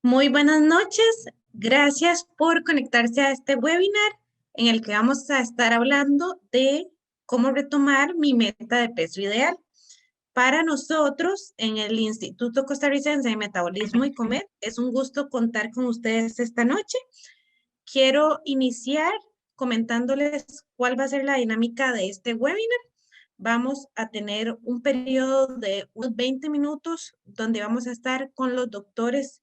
Muy buenas noches. Gracias por conectarse a este webinar en el que vamos a estar hablando de cómo retomar mi meta de peso ideal. Para nosotros, en el Instituto Costarricense de Metabolismo y Comer, es un gusto contar con ustedes esta noche. Quiero iniciar comentándoles cuál va a ser la dinámica de este webinar. Vamos a tener un periodo de unos 20 minutos donde vamos a estar con los doctores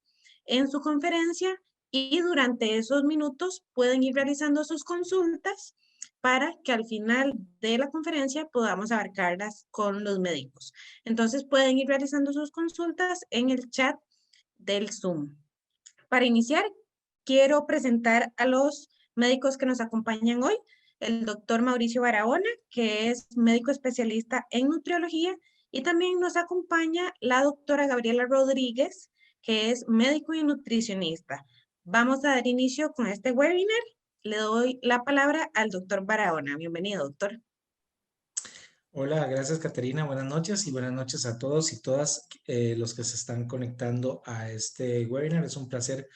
en su conferencia y durante esos minutos pueden ir realizando sus consultas para que al final de la conferencia podamos abarcarlas con los médicos. Entonces pueden ir realizando sus consultas en el chat del Zoom. Para iniciar, quiero presentar a los médicos que nos acompañan hoy. El doctor Mauricio Barahona, que es médico especialista en nutriología, y también nos acompaña la doctora Gabriela Rodríguez, que es médico y nutricionista. Vamos a dar inicio con este webinar. Le doy la palabra al doctor Barahona. Bienvenido, doctor. Hola, gracias Caterina, buenas noches y buenas noches a todos y todas los que se están conectando a este webinar. Es un placer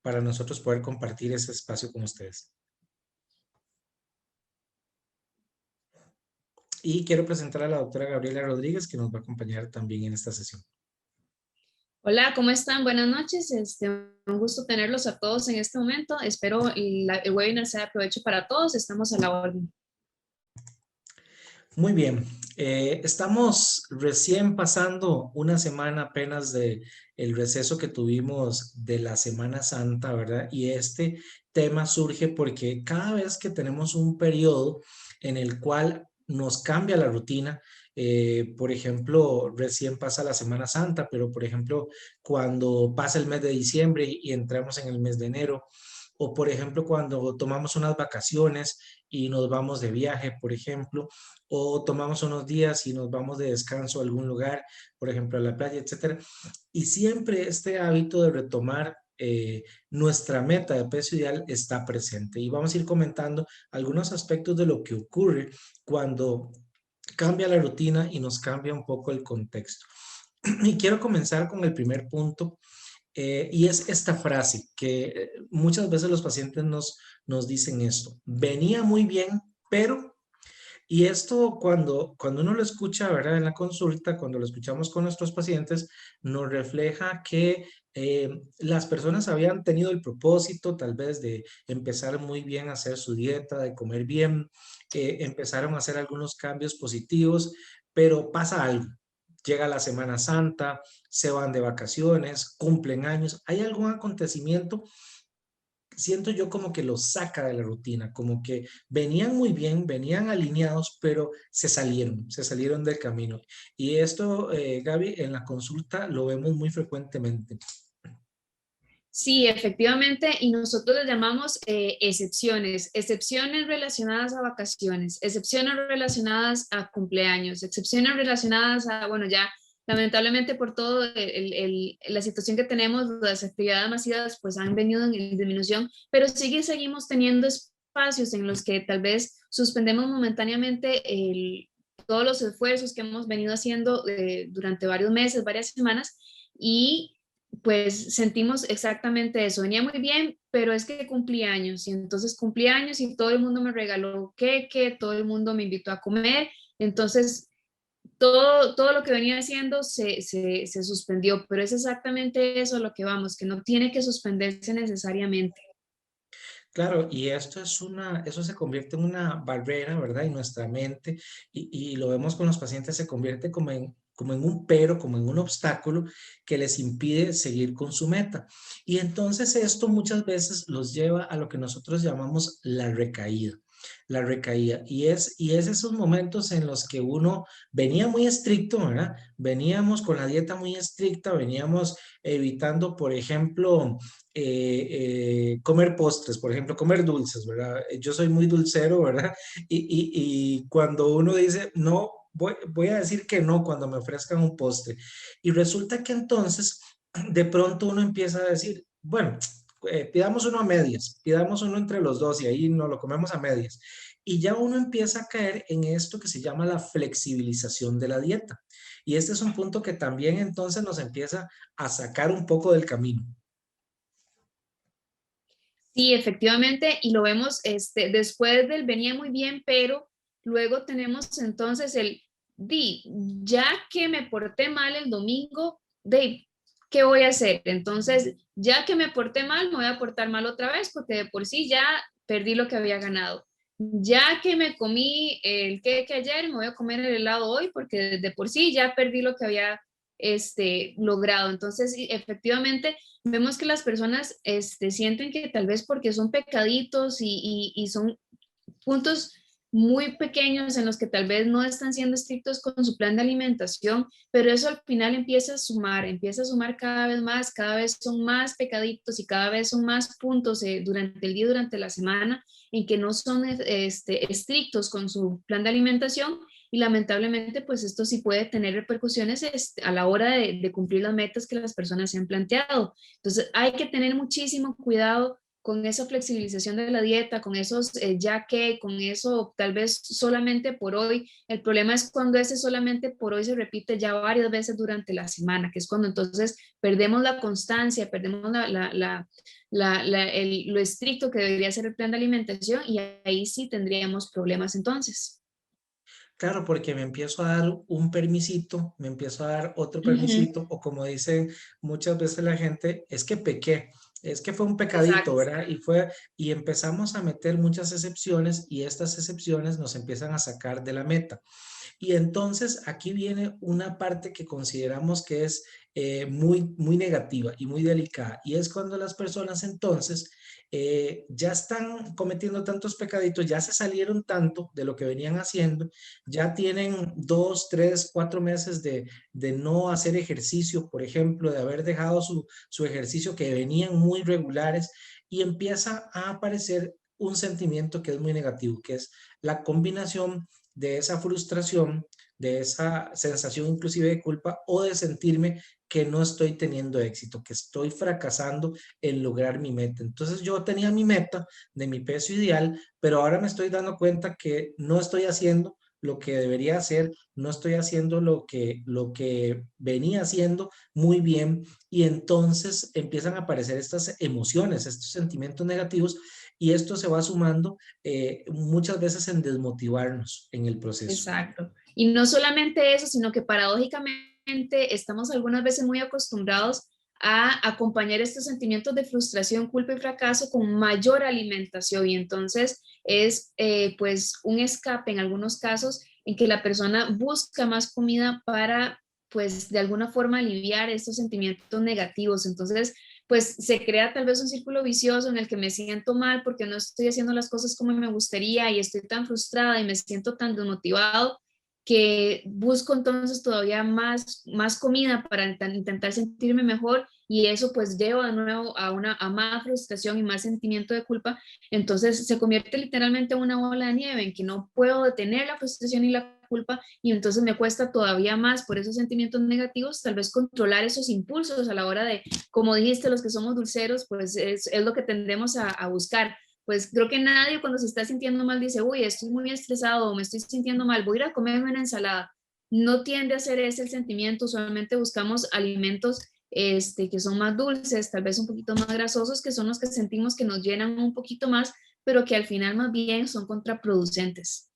para nosotros poder compartir ese espacio con ustedes. Y quiero presentar a la doctora Gabriela Rodríguez, que nos va a acompañar también en esta sesión. Hola, ¿cómo están? Buenas noches. Un gusto tenerlos a todos en este momento. Espero el webinar sea de provecho para todos. Estamos a la orden. Muy bien, estamos recién pasando una semana apenas de el receso que tuvimos de la Semana Santa, ¿verdad? Y este tema surge porque cada vez que tenemos un periodo en el cual nos cambia la rutina, por ejemplo, recién pasa la Semana Santa, pero por ejemplo, cuando pasa el mes de diciembre y entramos en el mes de enero, o por ejemplo, cuando tomamos unas vacaciones y nos vamos de viaje, por ejemplo, o tomamos unos días y nos vamos de descanso a algún lugar, por ejemplo, a la playa, etcétera. Y siempre este hábito de retomar nuestra meta de peso ideal está presente. Y vamos a ir comentando algunos aspectos de lo que ocurre cuando cambia la rutina y nos cambia un poco el contexto. Y quiero comenzar con el primer punto, y es esta frase que muchas veces los pacientes nos dicen esto: venía muy bien, pero... Y esto cuando uno lo escucha, ¿verdad? En la consulta, cuando lo escuchamos con nuestros pacientes, nos refleja que las personas habían tenido el propósito tal vez de empezar muy bien a hacer su dieta, de comer bien, empezaron a hacer algunos cambios positivos, pero pasa algo. Llega la Semana Santa, se van de vacaciones, cumplen años, hay algún acontecimiento, siento yo, como que los saca de la rutina, como que venían muy bien, venían alineados, pero se salieron del camino. Y esto, Gaby, en la consulta lo vemos muy frecuentemente. Sí, efectivamente, y nosotros le llamamos excepciones, excepciones relacionadas a vacaciones, excepciones relacionadas a cumpleaños, excepciones relacionadas a, bueno, ya lamentablemente por todo la situación que tenemos, las actividades masivas pues han venido en disminución, pero seguimos teniendo espacios en los que tal vez suspendemos momentáneamente todos los esfuerzos que hemos venido haciendo durante varios meses, varias semanas, y pues sentimos exactamente eso. Venía muy bien, pero es que cumplí años y entonces cumplí años y todo el mundo me regaló queque, todo el mundo me invitó a comer, entonces todo lo que venía haciendo se suspendió, pero es exactamente eso lo que vamos, que no tiene que suspenderse necesariamente. Claro, y esto es eso se convierte en una barrera, ¿verdad? En nuestra mente, y lo vemos con los pacientes, se convierte como en un pero, como en un obstáculo que les impide seguir con su meta. Y entonces esto muchas veces los lleva a lo que nosotros llamamos la recaída. La recaída. Y es esos momentos en los que uno venía muy estricto, ¿verdad? Veníamos con la dieta muy estricta, veníamos evitando, por ejemplo, comer postres, por ejemplo, comer dulces, ¿verdad? Yo soy muy dulcero, ¿verdad? Y cuando uno dice, no, voy a decir que no cuando me ofrezcan un postre. Y resulta que entonces, de pronto uno empieza a decir, bueno, pidamos uno a medias, pidamos uno entre los dos y ahí nos lo comemos a medias. Y ya uno empieza a caer en esto que se llama la flexibilización de la dieta. Y este es un punto que también entonces nos empieza a sacar un poco del camino. Sí, efectivamente, y lo vemos después del venía muy bien, pero luego tenemos entonces ya que me porté mal el domingo, ¿qué voy a hacer? Entonces, ya que me porté mal, me voy a portar mal otra vez, porque de por sí ya perdí lo que había ganado. Ya que me comí el queque ayer, me voy a comer el helado hoy, porque de por sí ya perdí lo que había logrado. Entonces, sí, efectivamente, vemos que las personas sienten que tal vez porque son pecaditos y son puntos muy pequeños en los que tal vez no están siendo estrictos con su plan de alimentación, pero eso al final empieza a sumar cada vez son más pecaditos y cada vez son más puntos durante el día, durante la semana, en que no son estrictos con su plan de alimentación y lamentablemente pues esto sí puede tener repercusiones a la hora de cumplir las metas que las personas se han planteado. Entonces hay que tener muchísimo cuidado con esa flexibilización de la dieta, con esos con eso tal vez solamente por hoy. El problema es cuando ese solamente por hoy se repite ya varias veces durante la semana, que es cuando entonces perdemos la constancia, perdemos lo estricto que debería ser el plan de alimentación y ahí sí tendríamos problemas entonces. Claro, porque me empiezo a dar un permisito, me empiezo a dar otro Ujú. permisito, o como dicen muchas veces la gente, es que pequé, es que fue un pecadito, Exacto. ¿verdad? Y empezamos a meter muchas excepciones y estas excepciones nos empiezan a sacar de la meta. Y entonces aquí viene una parte que consideramos que es muy negativa y muy delicada, y es cuando las personas entonces ya están cometiendo tantos pecaditos, ya se salieron tanto de lo que venían haciendo, ya tienen 2, 3, 4 meses de no hacer ejercicio, por ejemplo, de haber dejado su ejercicio que venían muy regulares, y empieza a aparecer un sentimiento que es muy negativo, que es la combinación de esa frustración, de esa sensación inclusive de culpa, o de sentirme que no estoy teniendo éxito, que estoy fracasando en lograr mi meta. Entonces yo tenía mi meta de mi peso ideal, pero ahora me estoy dando cuenta que no estoy haciendo lo que debería hacer, no estoy haciendo lo que venía haciendo muy bien, y entonces empiezan a aparecer estas emociones, estos sentimientos negativos, y esto se va sumando muchas veces en desmotivarnos en el proceso. Exacto. Y no solamente eso, sino que paradójicamente estamos algunas veces muy acostumbrados a acompañar estos sentimientos de frustración, culpa y fracaso con mayor alimentación. Y entonces es pues un escape en algunos casos en que la persona busca más comida para pues de alguna forma aliviar estos sentimientos negativos. Entonces pues se crea tal vez un círculo vicioso en el que me siento mal porque no estoy haciendo las cosas como me gustaría y estoy tan frustrada y me siento tan desmotivado que busco entonces todavía más comida para intentar sentirme mejor y eso pues lleva de nuevo a más frustración y más sentimiento de culpa. Entonces se convierte literalmente en una bola de nieve en que no puedo detener la frustración y la culpa y entonces me cuesta todavía más por esos sentimientos negativos, tal vez controlar esos impulsos a la hora de, como dijiste, los que somos dulceros, pues es lo que tendemos a buscar. Pues creo que nadie cuando se está sintiendo mal dice, uy, estoy muy estresado o me estoy sintiendo mal, voy a ir a comerme una ensalada. No tiende a ser ese el sentimiento, solamente buscamos alimentos que son más dulces, tal vez un poquito más grasosos, que son los que sentimos que nos llenan un poquito más, pero que al final más bien son contraproducentes.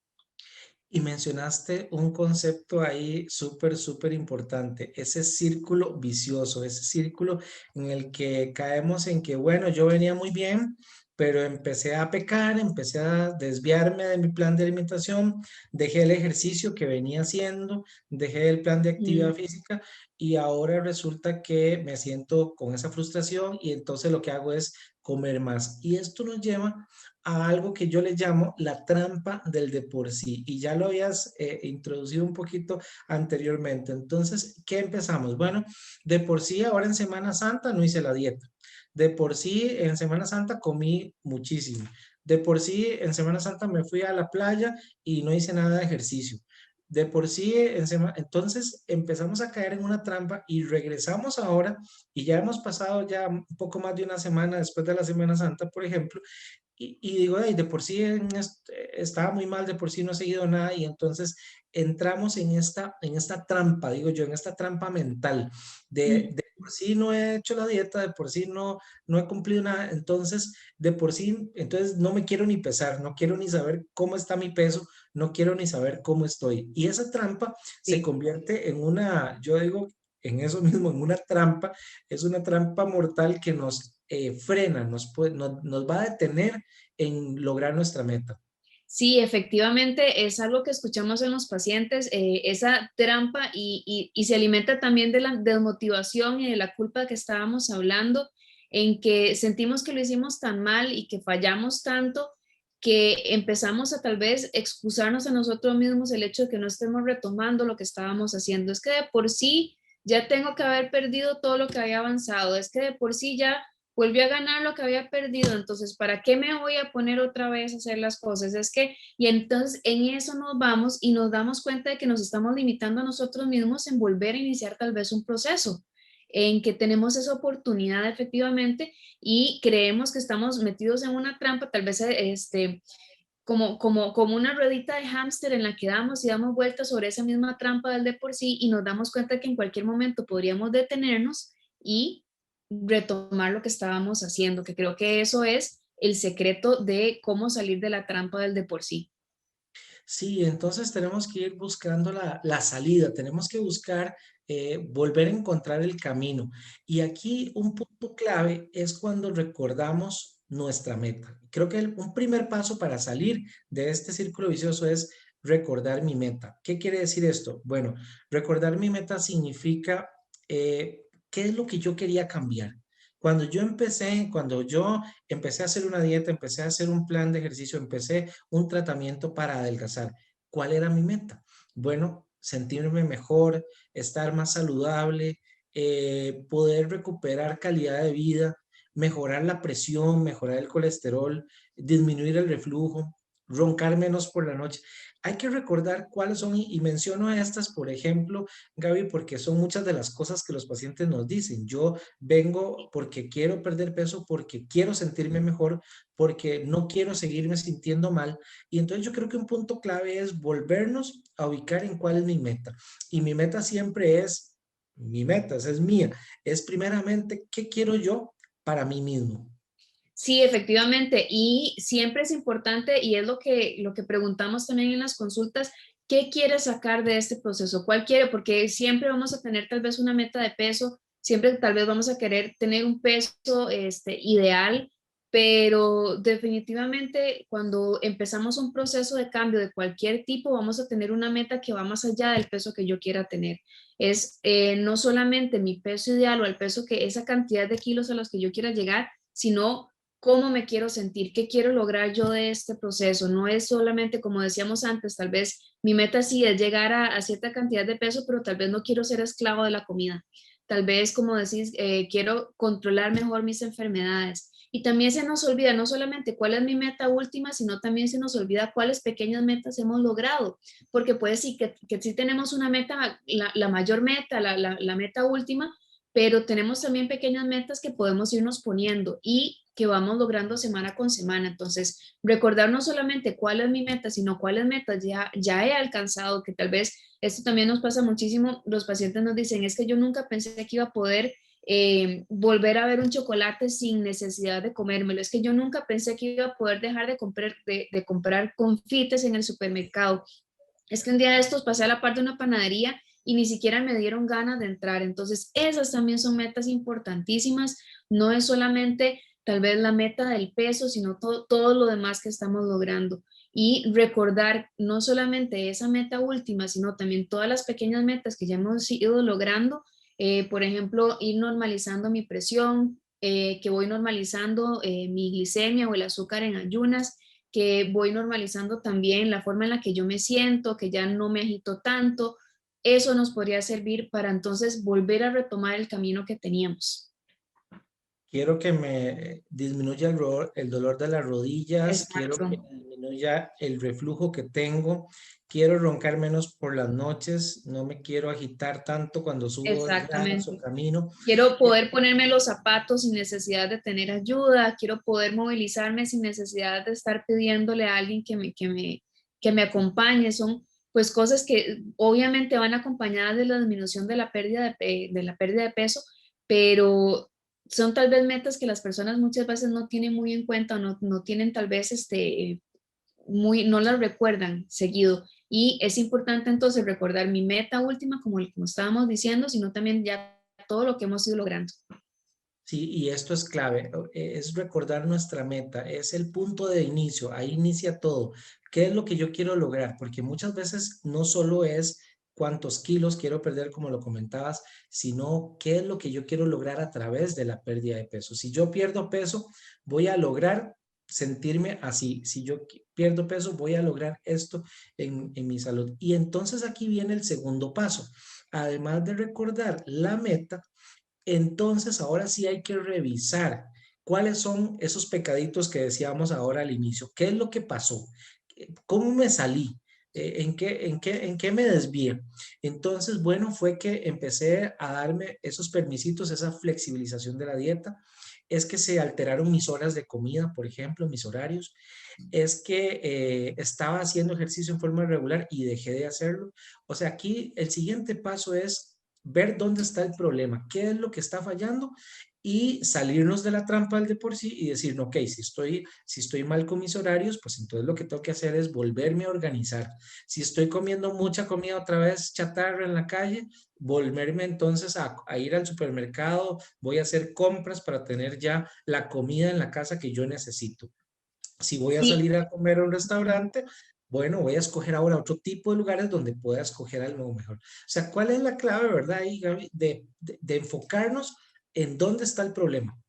Y mencionaste un concepto ahí súper importante, ese círculo vicioso, ese círculo en el que caemos en que, bueno, yo venía muy bien, pero empecé a pecar, empecé a desviarme de mi plan de alimentación, dejé el ejercicio que venía haciendo, dejé el plan de actividad Mm. física, y ahora resulta que me siento con esa frustración, y entonces lo que hago es comer más. Y esto nos lleva a algo que yo le llamo la trampa del de por sí, y ya lo habías introducido un poquito anteriormente. Entonces, ¿qué empezamos? Bueno, de por sí ahora en Semana Santa no hice la dieta, de por sí en Semana Santa comí muchísimo, de por sí en Semana Santa me fui a la playa y no hice nada de ejercicio. De por sí, entonces empezamos a caer en una trampa y regresamos ahora, y ya hemos pasado ya un poco más de una semana después de la Semana Santa, por ejemplo, y digo, "Ay, de por sí estaba muy mal, de por sí no he seguido nada", y entonces entramos en esta trampa, digo yo, en esta trampa mental de por sí no he hecho la dieta, de por sí no he cumplido nada, entonces de por sí, entonces no me quiero ni pesar, no quiero ni saber cómo está mi peso, no quiero ni saber cómo estoy. Y esa trampa se Sí. convierte en una, yo digo, en eso mismo, en una trampa, es una trampa mortal que nos frena, nos va a detener en lograr nuestra meta. Sí, efectivamente es algo que escuchamos en los pacientes, esa trampa y se alimenta también de la desmotivación y de la culpa que estábamos hablando, en que sentimos que lo hicimos tan mal y que fallamos tanto que empezamos a tal vez excusarnos a nosotros mismos el hecho de que no estemos retomando lo que estábamos haciendo. Es que de por sí ya tengo que haber perdido todo lo que había avanzado, es que de por sí ya volví a ganar lo que había perdido, entonces, ¿para qué me voy a poner otra vez a hacer las cosas? Es que, y entonces en eso nos vamos y nos damos cuenta de que nos estamos limitando a nosotros mismos en volver a iniciar tal vez un proceso, en que tenemos esa oportunidad efectivamente y creemos que estamos metidos en una trampa, tal vez como una ruedita de hámster en la que damos y damos vueltas sobre esa misma trampa del de por sí y nos damos cuenta que en cualquier momento podríamos detenernos y retomar lo que estábamos haciendo, que creo que eso es el secreto de cómo salir de la trampa del de por sí. Sí, entonces tenemos que ir buscando la salida, tenemos que buscar volver a encontrar el camino. Y aquí un punto clave es cuando recordamos nuestra meta. Creo que un primer paso para salir de este círculo vicioso es recordar mi meta. ¿Qué quiere decir esto? Bueno, recordar mi meta significa qué es lo que yo quería cambiar. Cuando yo empecé a hacer una dieta, empecé a hacer un plan de ejercicio, empecé un tratamiento para adelgazar. ¿Cuál era mi meta? Bueno, sentirme mejor, estar más saludable, poder recuperar calidad de vida, mejorar la presión, mejorar el colesterol, disminuir el reflujo, roncar menos por la noche. Hay que recordar cuáles son, y menciono estas, por ejemplo, Gaby, porque son muchas de las cosas que los pacientes nos dicen. Yo vengo porque quiero perder peso, porque quiero sentirme mejor, porque no quiero seguirme sintiendo mal. Y entonces yo creo que un punto clave es volvernos a ubicar en cuál es mi meta. Y mi meta siempre es, mi meta, esa es mía, es primeramente, ¿qué quiero yo para mí mismo? Sí, efectivamente, y siempre es importante, y es lo que preguntamos también en las consultas, ¿qué quiere sacar de este proceso? ¿Cuál quiere? Porque siempre vamos a tener tal vez una meta de peso, siempre tal vez vamos a querer tener un peso ideal, pero definitivamente cuando empezamos un proceso de cambio de cualquier tipo, vamos a tener una meta que va más allá del peso que yo quiera tener. Es no solamente mi peso ideal o el peso que esa cantidad de kilos a los que yo quiera llegar, sino cómo me quiero sentir, qué quiero lograr yo de este proceso. No es solamente, como decíamos antes, tal vez mi meta sí es llegar a cierta cantidad de peso, pero tal vez no quiero ser esclavo de la comida. Tal vez, como decís, quiero controlar mejor mis enfermedades. Y también se nos olvida no solamente cuál es mi meta última, sino también se nos olvida cuáles pequeñas metas hemos logrado. Porque puede sí que sí tenemos una meta, la mayor meta, la meta última, pero tenemos también pequeñas metas que podemos irnos poniendo y que vamos logrando semana con semana. Entonces, recordar no solamente cuál es mi meta, sino cuáles metas ya he alcanzado, que tal vez esto también nos pasa muchísimo. Los pacientes nos dicen, es que yo nunca pensé que iba a poder volver a ver un chocolate sin necesidad de comérmelo. Es que yo nunca pensé que iba a poder dejar de comprar confites en el supermercado. Es que un día de estos pasé a la parte de una panadería y ni siquiera me dieron ganas de entrar. Entonces, esas también son metas importantísimas. No es solamente tal vez la meta del peso, sino todo lo demás que estamos logrando. Y recordar no solamente esa meta última, sino también todas las pequeñas metas que ya hemos ido logrando. Por ejemplo, ir normalizando mi presión, que voy normalizando mi glicemia o el azúcar en ayunas, que voy normalizando también la forma en la que yo me siento, que ya no me agito tanto. Eso nos podría servir para entonces volver a retomar el camino que teníamos. Quiero que me disminuya el dolor de las rodillas, quiero que Exacto, disminuya el reflujo que tengo, quiero roncar menos por las noches, no me quiero agitar tanto cuando subo gradas o exactamente. camino. Quiero Eh, poder ponerme los zapatos sin necesidad de tener ayuda, quiero poder movilizarme sin necesidad de estar pidiéndole a alguien que me acompañe. Son pues cosas que obviamente van acompañadas de la disminución de la pérdida de la pérdida de peso, pero son tal vez metas que las personas muchas veces no tienen muy en cuenta o no tienen tal vez no las recuerdan seguido. Y es importante entonces recordar mi meta última, como estábamos diciendo, sino también ya todo lo que hemos ido logrando. Sí, y esto es clave, es recordar nuestra meta, es el punto de inicio, ahí inicia todo. ¿Qué es lo que yo quiero lograr? Porque muchas veces no solo es cuántos kilos quiero perder, como lo comentabas, sino qué es lo que yo quiero lograr a través de la pérdida de peso. Si yo pierdo peso, voy a lograr sentirme así. Si yo pierdo peso, voy a lograr esto en mi salud. Y entonces aquí viene el segundo paso. Además de recordar la meta, entonces, ahora sí hay que revisar cuáles son esos pecaditos que decíamos ahora al inicio. ¿Qué es lo que pasó? ¿Cómo me salí? ¿En qué me desvié? Entonces, bueno, fue que empecé a darme esos permisitos, esa flexibilización de la dieta. Es que se alteraron mis horas de comida, por ejemplo, mis horarios. Es que estaba haciendo ejercicio en forma regular y dejé de hacerlo. O sea, aquí el siguiente paso es ver dónde está el problema, qué es lo que está fallando y salirnos de la trampa del de por sí y decir, no, ok, si estoy mal con mis horarios, pues entonces lo que tengo que hacer es volverme a organizar. Si estoy comiendo mucha comida otra vez chatarra en la calle, volverme entonces a ir al supermercado, voy a hacer compras para tener ya la comida en la casa que yo necesito. Si voy a Sí, salir a comer a un restaurante, bueno, voy a escoger ahora otro tipo de lugares donde pueda escoger algo mejor. O sea, ¿cuál es la clave, verdad, ahí, Gaby, de enfocarnos en dónde está el problema?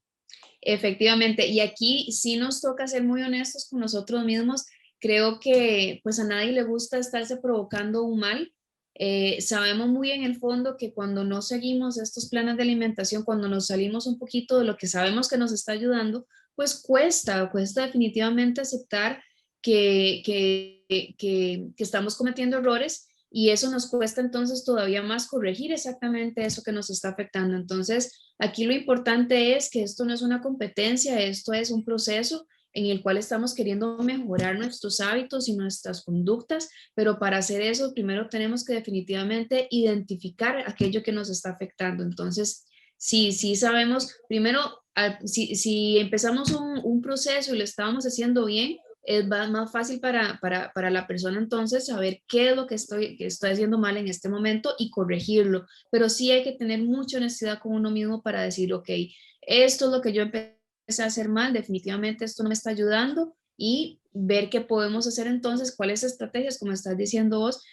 efectivamente, y aquí sí nos toca ser muy honestos con nosotros mismos. Creo que pues a nadie le gusta estarse provocando un mal. Sabemos muy en el fondo que cuando no seguimos estos planes de alimentación, cuando nos salimos un poquito de lo que sabemos que nos está ayudando, pues cuesta definitivamente aceptar que estamos cometiendo errores y eso nos cuesta entonces todavía más corregir exactamente eso que nos está afectando. Entonces, aquí lo importante es que esto no es una competencia, esto es un proceso en el cual estamos queriendo mejorar nuestros hábitos y nuestras conductas, pero para hacer eso primero tenemos que definitivamente identificar aquello que nos está afectando. Entonces, si sabemos, primero, si empezamos un proceso y lo estábamos haciendo bien, es más fácil para la persona entonces saber qué es lo que estoy haciendo mal en este momento y corregirlo. Pero sí hay que tener mucha honestidad con uno mismo para decir, ok, esto es lo que yo empecé a hacer mal, definitivamente esto no me está ayudando y ver qué podemos hacer entonces, cuáles estrategias, como estás diciendo vos,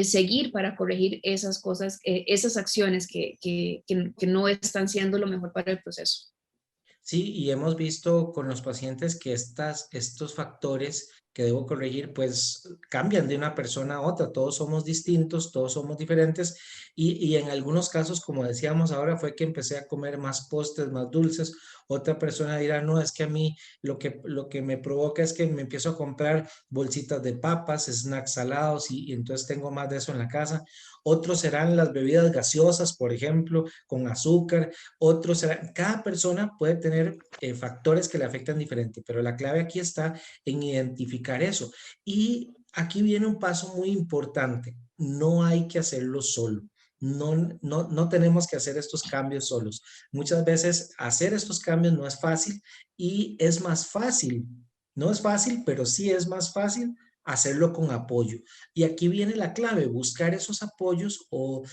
seguir para corregir esas cosas, esas acciones que no están siendo lo mejor para el proceso. Sí, y hemos visto con los pacientes que estos factores que debo corregir, pues cambian de una persona a otra. Todos somos distintos, todos somos diferentes. Y en algunos casos, como decíamos ahora, fue que empecé a comer más postres, más dulces. Otra persona dirá, no, es que a mí lo que me provoca es que me empiezo a comprar bolsitas de papas, snacks salados y entonces tengo más de eso en la casa. Otros serán las bebidas gaseosas, por ejemplo, con azúcar. Otros serán, cada persona puede tener factores que le afectan diferente, pero la clave aquí está en identificar eso. Y aquí viene un paso muy importante. No hay que hacerlo solo. No tenemos que hacer estos cambios solos. Muchas veces hacer estos cambios no es fácil y es más fácil. No es fácil, pero sí es más fácil hacerlo con apoyo. Y aquí viene la clave, buscar esos apoyos o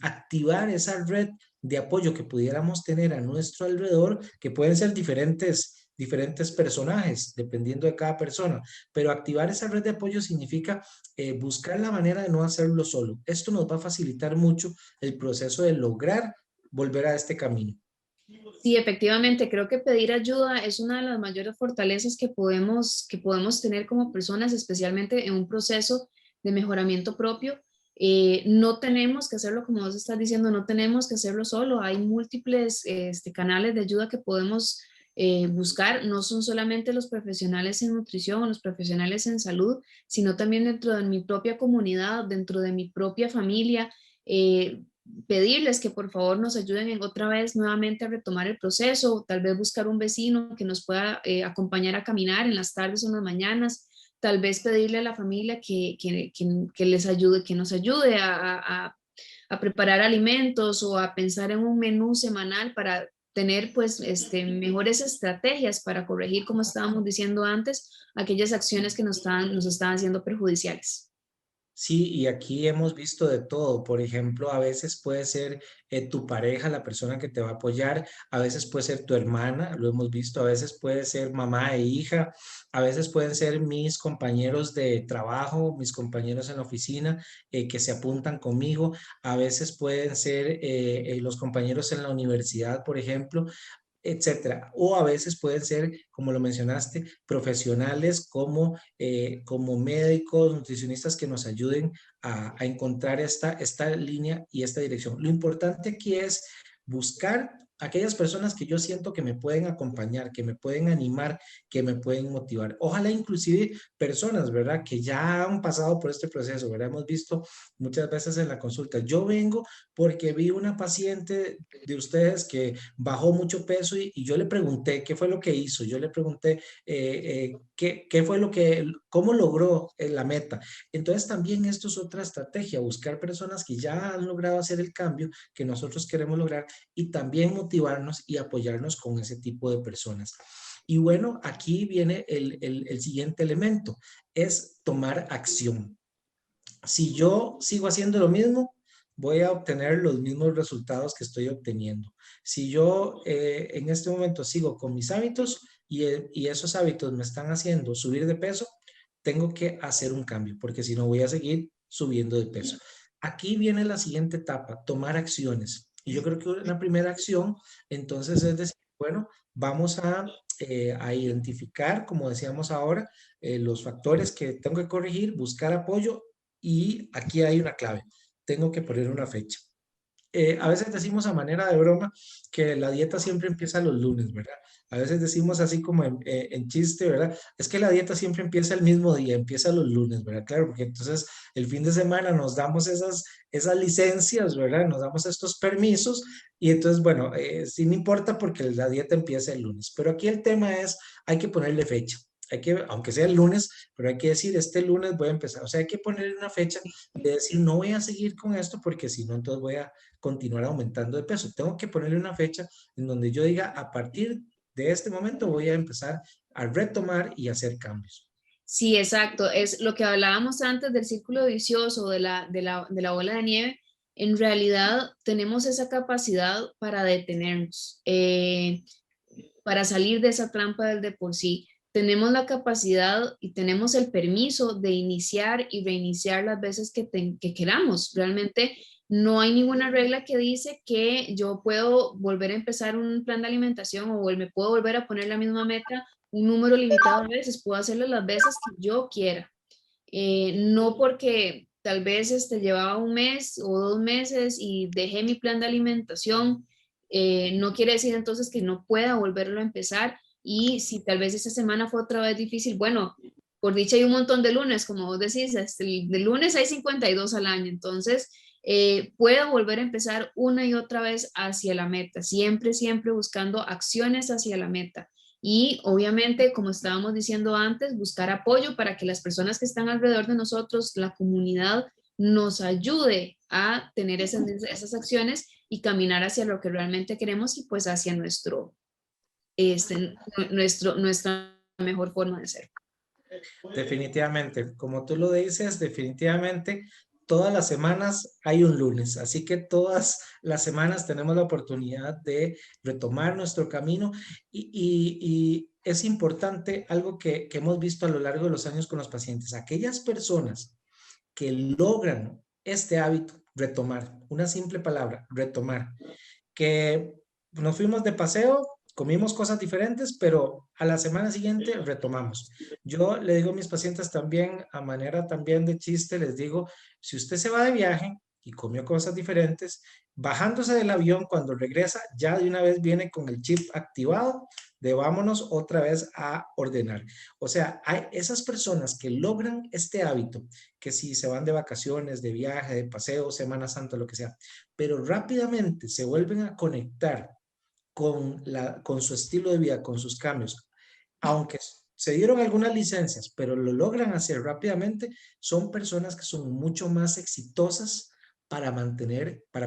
activar esa red de apoyo que pudiéramos tener a nuestro alrededor, que pueden ser diferentes personajes, dependiendo de cada persona, pero activar esa red de apoyo significa buscar la manera de no hacerlo solo. Esto nos va a facilitar mucho el proceso de lograr volver a este camino. Sí, efectivamente, creo que pedir ayuda es una de las mayores fortalezas que podemos tener como personas, especialmente en un proceso de mejoramiento propio. No tenemos que hacerlo, como vos estás diciendo, no tenemos que hacerlo solo. Hay múltiples canales de ayuda que podemos buscar. No son solamente los profesionales en nutrición o los profesionales en salud, sino también dentro de mi propia comunidad, dentro de mi propia familia. Pedirles que por favor nos ayuden en otra vez nuevamente a retomar el proceso, tal vez buscar un vecino que nos pueda acompañar a caminar en las tardes o en las mañanas, tal vez pedirle a la familia que les ayude, que nos ayude a preparar alimentos o a pensar en un menú semanal para tener pues mejores estrategias para corregir, como estábamos diciendo antes, aquellas acciones que nos estaban haciendo perjudiciales. Sí, y aquí hemos visto de todo. Por ejemplo, a veces puede ser tu pareja la persona que te va a apoyar, a veces puede ser tu hermana, lo hemos visto, a veces puede ser mamá e hija, a veces pueden ser mis compañeros de trabajo, mis compañeros en la oficina que se apuntan conmigo, a veces pueden ser los compañeros en la universidad, por ejemplo, etcétera. O a veces pueden ser, como lo mencionaste, profesionales como médicos, nutricionistas que nos ayuden a encontrar esta línea y esta dirección. Lo importante aquí es buscar aquellas personas que yo siento que me pueden acompañar, que me pueden animar, que me pueden motivar. Ojalá inclusive personas, ¿verdad? Que ya han pasado por este proceso, ¿verdad? Hemos visto muchas veces en la consulta. Yo vengo porque vi una paciente de ustedes que bajó mucho peso y yo le pregunté qué fue lo que hizo, yo le pregunté qué fue lo que, cómo logró la meta. Entonces también esto es otra estrategia, buscar personas que ya han logrado hacer el cambio que nosotros queremos lograr y también motivarnos y apoyarnos con ese tipo de personas. Y bueno, aquí viene el siguiente elemento, es tomar acción. Si yo sigo haciendo lo mismo, voy a obtener los mismos resultados que estoy obteniendo. Si yo en este momento sigo con mis hábitos y esos hábitos me están haciendo subir de peso, tengo que hacer un cambio, porque si no voy a seguir subiendo de peso. Aquí viene la siguiente etapa, tomar acciones. Y yo creo que una primera acción, entonces, es decir, bueno, vamos a identificar, como decíamos ahora, los factores que tengo que corregir, buscar apoyo y aquí hay una clave. Tengo que poner una fecha. A veces decimos a manera de broma que la dieta siempre empieza los lunes, ¿verdad? A veces decimos así como en chiste, ¿verdad? Es que la dieta siempre empieza el mismo día, empieza los lunes, ¿verdad? Claro, porque entonces el fin de semana nos damos esas licencias, ¿verdad? Nos damos estos permisos y entonces, bueno, sí no importa porque la dieta empieza el lunes. Pero aquí el tema es, hay que ponerle fecha. Hay que, aunque sea el lunes, pero hay que decir, este lunes voy a empezar. O sea, hay que ponerle una fecha de decir, no voy a seguir con esto porque si no, entonces voy a continuar aumentando de peso. Tengo que ponerle una fecha en donde yo diga, a partir de este momento voy a empezar a retomar y hacer cambios. Sí, exacto. Es lo que hablábamos antes del círculo vicioso, de la bola de nieve. En realidad tenemos esa capacidad para detenernos, para salir de esa trampa del de por sí. Tenemos la capacidad y tenemos el permiso de iniciar y reiniciar las veces que queramos. Realmente no hay ninguna regla que dice que yo puedo volver a empezar un plan de alimentación o me puedo volver a poner la misma meta un número limitado de veces, puedo hacerlo las veces que yo quiera. No porque tal vez llevaba un mes o 2 meses y dejé mi plan de alimentación, no quiere decir entonces que no pueda volverlo a empezar. Y si tal vez esta semana fue otra vez difícil, bueno, por dicha hay un montón de lunes, como vos decís, de lunes hay 52 al año, entonces puedo volver a empezar una y otra vez hacia la meta, siempre, siempre buscando acciones hacia la meta. Y obviamente, como estábamos diciendo antes, buscar apoyo para que las personas que están alrededor de nosotros, la comunidad, nos ayude a tener esas acciones y caminar hacia lo que realmente queremos y pues hacia nuestra mejor forma de ser. Definitivamente, como tú lo dices, definitivamente todas las semanas hay un lunes, así que todas las semanas tenemos la oportunidad de retomar nuestro camino y es importante algo que hemos visto a lo largo de los años con los pacientes, aquellas personas que logran este hábito, retomar, una simple palabra, retomar, que nos fuimos de paseo, comimos cosas diferentes, pero a la semana siguiente retomamos. Yo le digo a mis pacientes también, a manera también de chiste, les digo, si usted se va de viaje y comió cosas diferentes, bajándose del avión cuando regresa, ya de una vez viene con el chip activado de vámonos otra vez a ordenar. O sea, hay esas personas que logran este hábito, que si se van de vacaciones, de viaje, de paseo, Semana Santa, lo que sea, pero rápidamente se vuelven a conectar con su estilo de vida, con sus cambios, aunque se dieron algunas licencias, pero lo logran hacer rápidamente, son personas que son mucho más exitosas para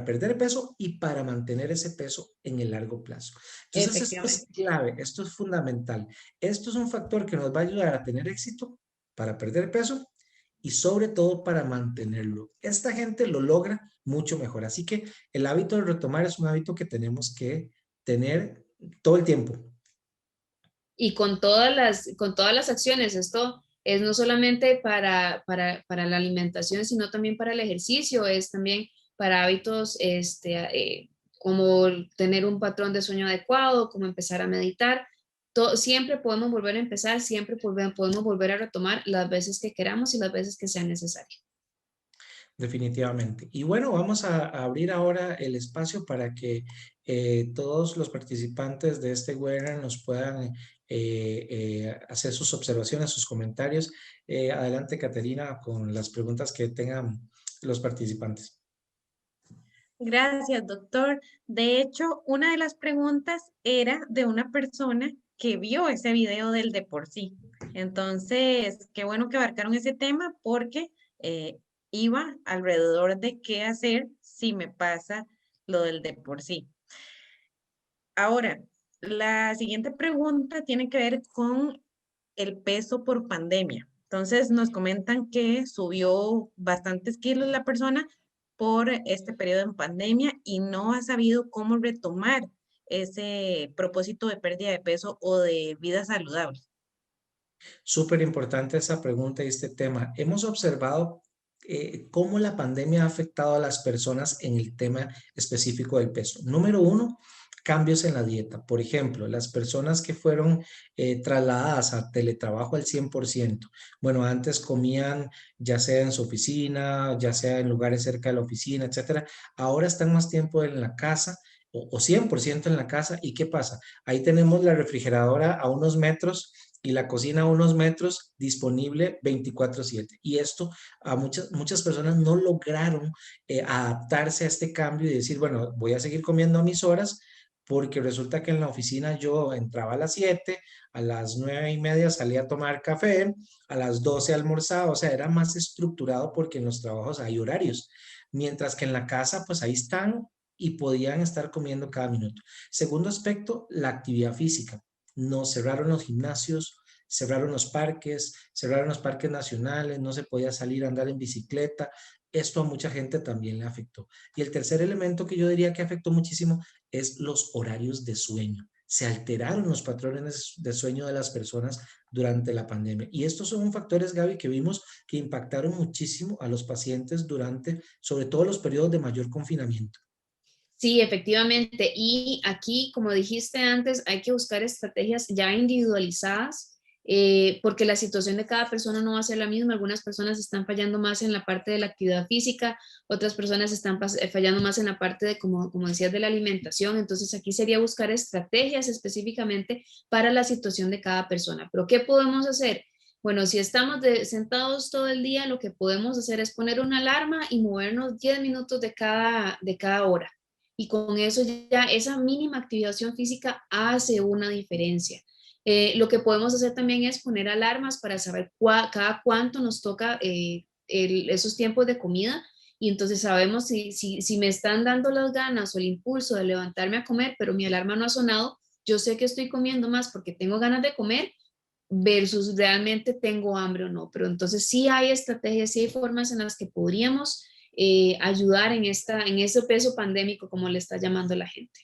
perder peso y para mantener ese peso en el largo plazo. Entonces, esto es Efectivamente. clave, esto es fundamental. Esto es un factor que nos va a ayudar a tener éxito para perder peso y sobre todo para mantenerlo. Esta gente lo logra mucho mejor. Así que el hábito de retomar es un hábito que tenemos que tener todo el tiempo. Y con todas las acciones, esto es no solamente para la alimentación, sino también para el ejercicio, es también para hábitos como tener un patrón de sueño adecuado, como empezar a meditar. Siempre podemos volver a empezar, siempre podemos volver a retomar las veces que queramos y las veces que sea necesario. Definitivamente. Y bueno, vamos a abrir ahora el espacio para que todos los participantes de este webinar nos puedan hacer sus observaciones, sus comentarios. Adelante, Caterina, con las preguntas que tengan los participantes. Gracias, doctor. De hecho, una de las preguntas era de una persona que vio ese video del de por sí. Entonces, qué bueno que abarcaron ese tema porque eh, iba alrededor de qué hacer si me pasa lo del de por sí. Ahora, la siguiente pregunta tiene que ver con el peso por pandemia. Entonces, nos comentan que subió bastantes kilos la persona por este periodo en pandemia y no ha sabido cómo retomar ese propósito de pérdida de peso o de vida saludable. Súper importante esa pregunta y este tema. Hemos observado cómo la pandemia ha afectado a las personas en el tema específico del peso. Número uno, cambios en la dieta. Por ejemplo, las personas que fueron trasladadas a teletrabajo al 100%. Bueno, antes comían ya sea en su oficina, ya sea en lugares cerca de la oficina, etcétera. Ahora están más tiempo en la casa o 100% en la casa. ¿Y qué pasa? Ahí tenemos la refrigeradora a unos metros y la cocina a unos metros disponible 24/7. Y esto a muchas personas no lograron adaptarse a este cambio y decir, bueno, voy a seguir comiendo a mis horas porque resulta que en la oficina yo entraba a las 7, a las 9:30 salía a tomar café, a las 12 almorzaba, o sea, era más estructurado porque en los trabajos hay horarios, mientras que en la casa pues ahí están y podían estar comiendo cada minuto. Segundo aspecto, la actividad física. Nos cerraron los gimnasios, cerraron los parques nacionales, no se podía salir a andar en bicicleta. Esto a mucha gente también le afectó. Y el tercer elemento que yo diría que afectó muchísimo es los horarios de sueño. Se alteraron los patrones de sueño de las personas durante la pandemia. Y estos son factores, Gaby, que vimos que impactaron muchísimo a los pacientes durante, sobre todo, los periodos de mayor confinamiento. Sí, efectivamente. Y aquí, como dijiste antes, hay que buscar estrategias ya individualizadas, porque la situación de cada persona no va a ser la misma. Algunas personas están fallando más en la parte de la actividad física, otras personas están fallando más en la parte de, como decías, de la alimentación. Entonces, aquí sería buscar estrategias específicamente para la situación de cada persona. Pero, ¿qué podemos hacer? Bueno, si estamos sentados todo el día, lo que podemos hacer es poner una alarma y movernos 10 minutos de cada hora. Y con eso ya esa mínima activación física hace una diferencia. Lo que podemos hacer también es poner alarmas para saber cada cuánto nos toca esos tiempos de comida y entonces sabemos si me están dando las ganas o el impulso de levantarme a comer, pero mi alarma no ha sonado, yo sé que estoy comiendo más porque tengo ganas de comer versus realmente tengo hambre o no. Pero entonces sí hay estrategias, sí hay formas en las que podríamos ayudar en ese peso pandémico, como le está llamando la gente.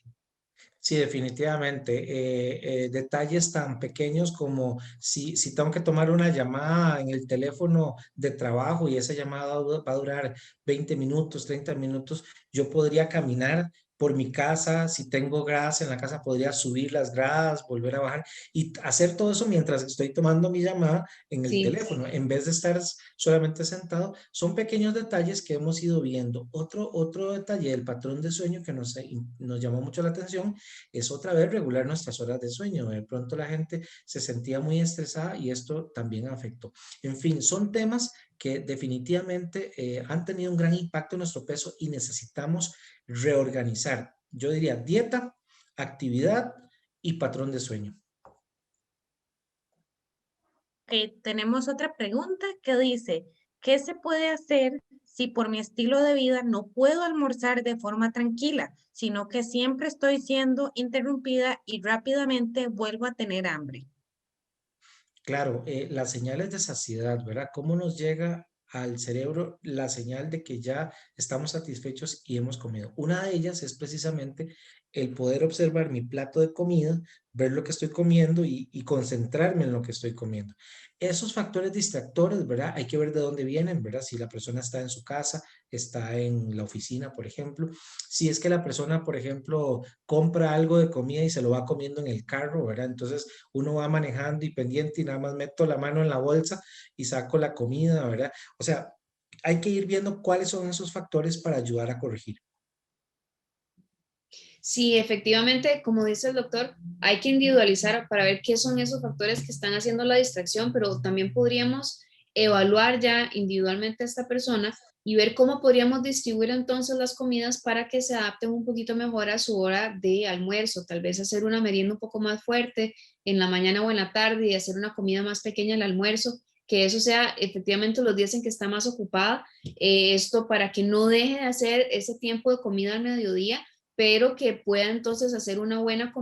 Sí, definitivamente. Detalles tan pequeños como si tengo que tomar una llamada en el teléfono de trabajo y esa llamada va a durar 20 minutos, 30 minutos, yo podría caminar por mi casa. Si tengo gradas en la casa, podría subir las gradas, volver a bajar y hacer todo eso mientras estoy tomando mi llamada en el Sí. teléfono, en vez de estar solamente sentado. Son pequeños detalles que hemos ido viendo. Otro detalle del patrón de sueño que nos llamó mucho la atención es otra vez regular nuestras horas de sueño. De pronto la gente se sentía muy estresada y esto también afectó. En fin, son temas que definitivamente han tenido un gran impacto en nuestro peso y necesitamos reorganizar. Yo diría dieta, actividad y patrón de sueño. Tenemos otra pregunta que dice, ¿qué se puede hacer si por mi estilo de vida no puedo almorzar de forma tranquila, sino que siempre estoy siendo interrumpida y rápidamente vuelvo a tener hambre? Claro, las señales de saciedad, ¿verdad? ¿Cómo nos llega al cerebro la señal de que ya estamos satisfechos y hemos comido? Una de ellas es precisamente el poder observar mi plato de comida, ver lo que estoy comiendo y concentrarme en lo que estoy comiendo. Esos factores distractores, ¿verdad? Hay que ver de dónde vienen, ¿verdad? Si la persona está en su casa, está en la oficina, por ejemplo. Si es que la persona, por ejemplo, compra algo de comida y se lo va comiendo en el carro, ¿verdad? Entonces uno va manejando y pendiente y nada más meto la mano en la bolsa y saco la comida, ¿verdad? O sea, hay que ir viendo cuáles son esos factores para ayudar a corregir. Sí, efectivamente, como dice el doctor, hay que individualizar para ver qué son esos factores que están haciendo la distracción, pero también podríamos evaluar ya individualmente a esta persona y ver cómo podríamos distribuir entonces las comidas para que se adapten un poquito mejor a su hora de almuerzo, tal vez hacer una merienda un poco más fuerte en la mañana o en la tarde y hacer una comida más pequeña al almuerzo, que eso sea efectivamente los días en que está más ocupada, esto para que no deje de hacer ese tiempo de comida al mediodía, pero que pueda entonces hacer una buena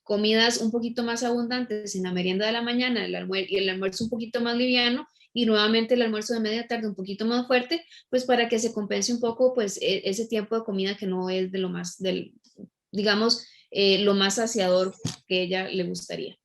comidas un poquito más abundantes en la merienda de la mañana y el almuerzo un poquito más liviano y nuevamente el almuerzo de media tarde un poquito más fuerte, pues para que se compense un poco pues ese tiempo de comida que no es de lo más, digamos, lo más saciador que ella le gustaría.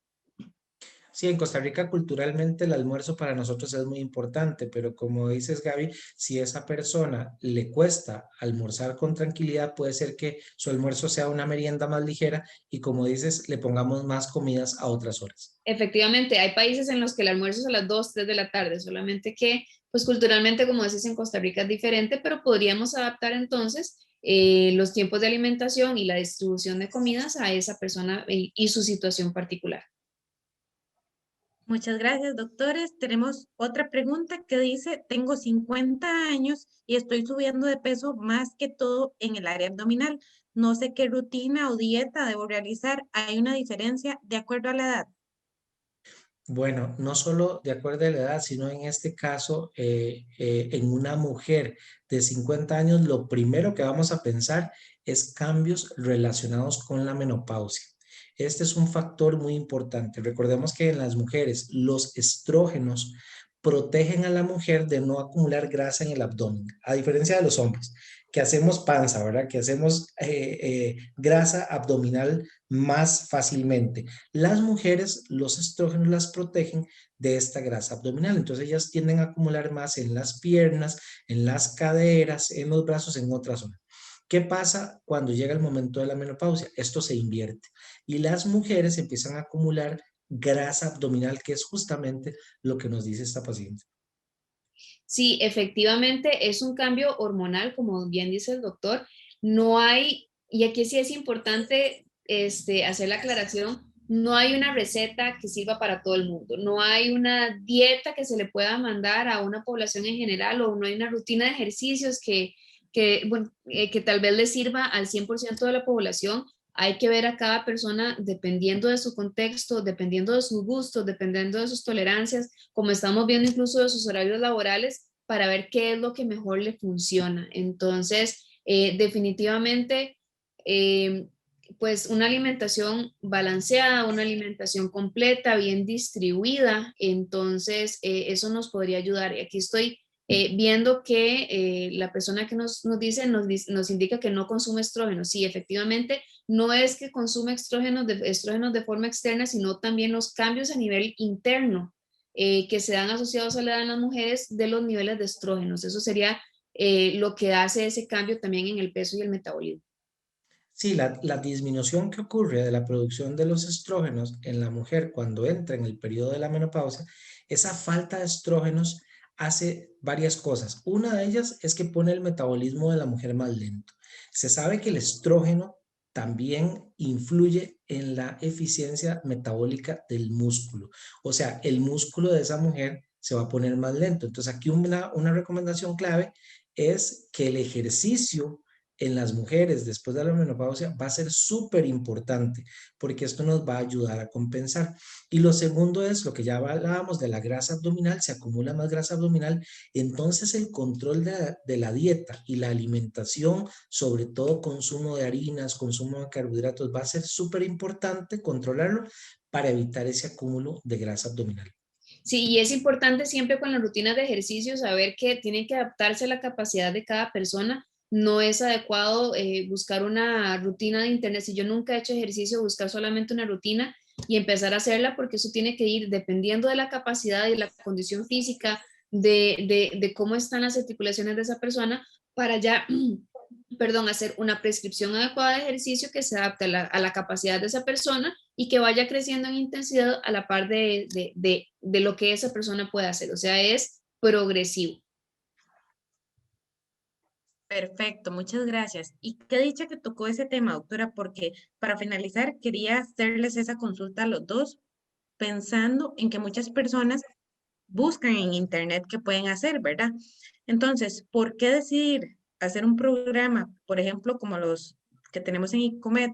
Sí, en Costa Rica culturalmente el almuerzo para nosotros es muy importante, pero como dices, Gaby, si a esa persona le cuesta almorzar con tranquilidad, puede ser que su almuerzo sea una merienda más ligera y como dices, le pongamos más comidas a otras horas. Efectivamente, hay países en los que el almuerzo es a las 2, 3 de la tarde, solamente que, pues culturalmente, como dices, en Costa Rica es diferente, pero podríamos adaptar entonces los tiempos de alimentación y la distribución de comidas a esa persona y su situación particular. Muchas gracias, doctores. Tenemos otra pregunta que dice, tengo 50 años y estoy subiendo de peso más que todo en el área abdominal. No sé qué rutina o dieta debo realizar. ¿Hay una diferencia de acuerdo a la edad? Bueno, no solo de acuerdo a la edad, sino en este caso, en una mujer de 50 años, lo primero que vamos a pensar es cambios relacionados con la menopausia. Este es un factor muy importante. Recordemos que en las mujeres los estrógenos protegen a la mujer de no acumular grasa en el abdomen, a diferencia de los hombres, que hacemos panza, ¿verdad? Que hacemos grasa abdominal más fácilmente. Las mujeres, los estrógenos las protegen de esta grasa abdominal, entonces ellas tienden a acumular más en las piernas, en las caderas, en los brazos, en otras zonas. ¿Qué pasa cuando llega el momento de la menopausia? Esto se invierte y las mujeres empiezan a acumular grasa abdominal, que es justamente lo que nos dice esta paciente. Sí, efectivamente es un cambio hormonal, como bien dice el doctor. No hay, y aquí sí es importante hacer la aclaración, no hay una receta que sirva para todo el mundo, no hay una dieta que se le pueda mandar a una población en general o no hay una rutina de ejercicios bueno, que tal vez le sirva al 100% de la población. Hay que ver a cada persona dependiendo de su contexto, dependiendo de sus gustos, dependiendo de sus tolerancias, como estamos viendo incluso de sus horarios laborales, para ver qué es lo que mejor le funciona. Entonces, definitivamente, eh, pues una alimentación balanceada, una alimentación completa, bien distribuida, entonces eso nos podría ayudar. Y aquí estoy viendo que la persona que nos dice, nos indica que no consume estrógenos. Sí, efectivamente, no es que consume estrógenos de forma externa, sino también los cambios a nivel interno que se dan asociados a la edad en las mujeres de los niveles de estrógenos. Eso sería lo que hace ese cambio también en el peso y el metabolismo. Sí, la disminución que ocurre de la producción de los estrógenos en la mujer cuando entra en el periodo de la menopausia, esa falta de estrógenos hace varias cosas. Una de ellas es que pone el metabolismo de la mujer más lento. Se sabe que el estrógeno también influye en la eficiencia metabólica del músculo. O sea, el músculo de esa mujer se va a poner más lento. Entonces, aquí una recomendación clave es que el ejercicio en las mujeres después de la menopausia va a ser súper importante porque esto nos va a ayudar a compensar. Y lo segundo es lo que ya hablábamos de la grasa abdominal, se acumula más grasa abdominal, entonces el control de la dieta y la alimentación, sobre todo consumo de harinas, consumo de carbohidratos, va a ser súper importante controlarlo para evitar ese acúmulo de grasa abdominal. Sí, y es importante siempre con las rutinas de ejercicio saber que tienen que adaptarse a la capacidad de cada persona. No es adecuado buscar una rutina de internet. Si yo nunca he hecho ejercicio, buscar solamente una rutina y empezar a hacerla, porque eso tiene que ir dependiendo de la capacidad y la condición física, de cómo están las articulaciones de esa persona, para ya, perdón, hacer una prescripción adecuada de ejercicio que se adapte a la capacidad de esa persona y que vaya creciendo en intensidad a la par de lo que esa persona puede hacer. O sea, es progresivo. Perfecto, muchas gracias. Y qué dicha que tocó ese tema, doctora, porque para finalizar quería hacerles esa consulta a los dos, pensando en que muchas personas buscan en internet qué pueden hacer, ¿verdad? Entonces, ¿por qué decidir hacer un programa, por ejemplo, como los que tenemos en ICOMED,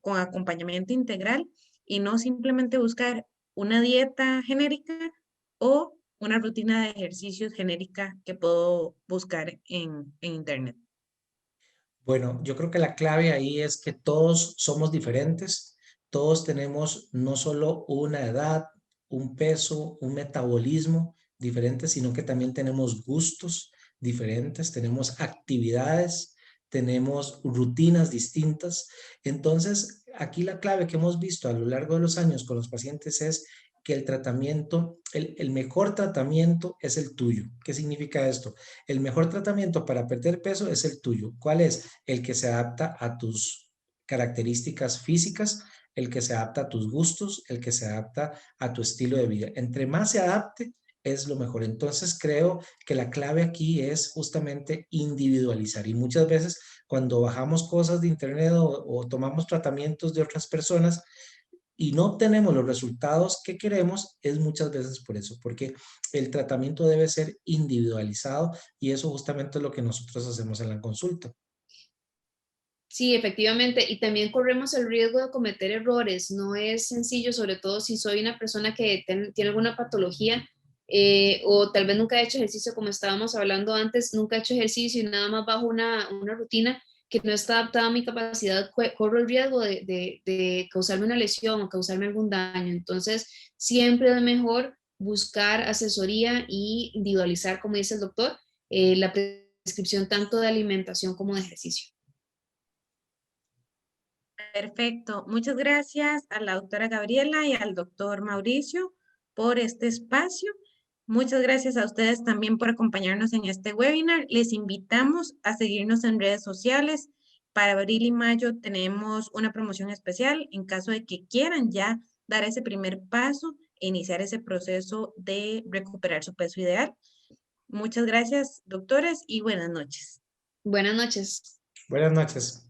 con acompañamiento integral y no simplemente buscar una dieta genérica o una rutina de ejercicios genérica que puedo buscar en internet? Bueno, yo creo que la clave ahí es que todos somos diferentes, todos tenemos no solo una edad, un peso, un metabolismo diferente, sino que también tenemos gustos diferentes, tenemos actividades, tenemos rutinas distintas. Entonces, aquí la clave que hemos visto a lo largo de los años con los pacientes es que el tratamiento, el mejor tratamiento es el tuyo. ¿Qué significa esto? El mejor tratamiento para perder peso es el tuyo. ¿Cuál es? El que se adapta a tus características físicas, el que se adapta a tus gustos, el que se adapta a tu estilo de vida. Entre más se adapte, es lo mejor. Entonces creo que la clave aquí es justamente individualizar y muchas veces cuando bajamos cosas de internet o tomamos tratamientos de otras personas, y no obtenemos los resultados que queremos, es muchas veces por eso, porque el tratamiento debe ser individualizado y eso justamente es lo que nosotros hacemos en la consulta. Sí, efectivamente, y también corremos el riesgo de cometer errores. No es sencillo, sobre todo si soy una persona que tiene alguna patología o tal vez nunca he hecho ejercicio, como estábamos hablando antes, nunca he hecho ejercicio y nada más bajo una rutina que no está adaptada a mi capacidad, corro el riesgo de causarme una lesión o causarme algún daño. Entonces, siempre es mejor buscar asesoría y individualizar, como dice el doctor, la prescripción tanto de alimentación como de ejercicio. Perfecto. Muchas gracias a la doctora Gabriela y al doctor Mauricio por este espacio. Muchas gracias a ustedes también por acompañarnos en este webinar. Les invitamos a seguirnos en redes sociales. Para abril y mayo tenemos una promoción especial en caso de que quieran ya dar ese primer paso e iniciar ese proceso de recuperar su peso ideal. Muchas gracias, doctores, y buenas noches. Buenas noches. Buenas noches.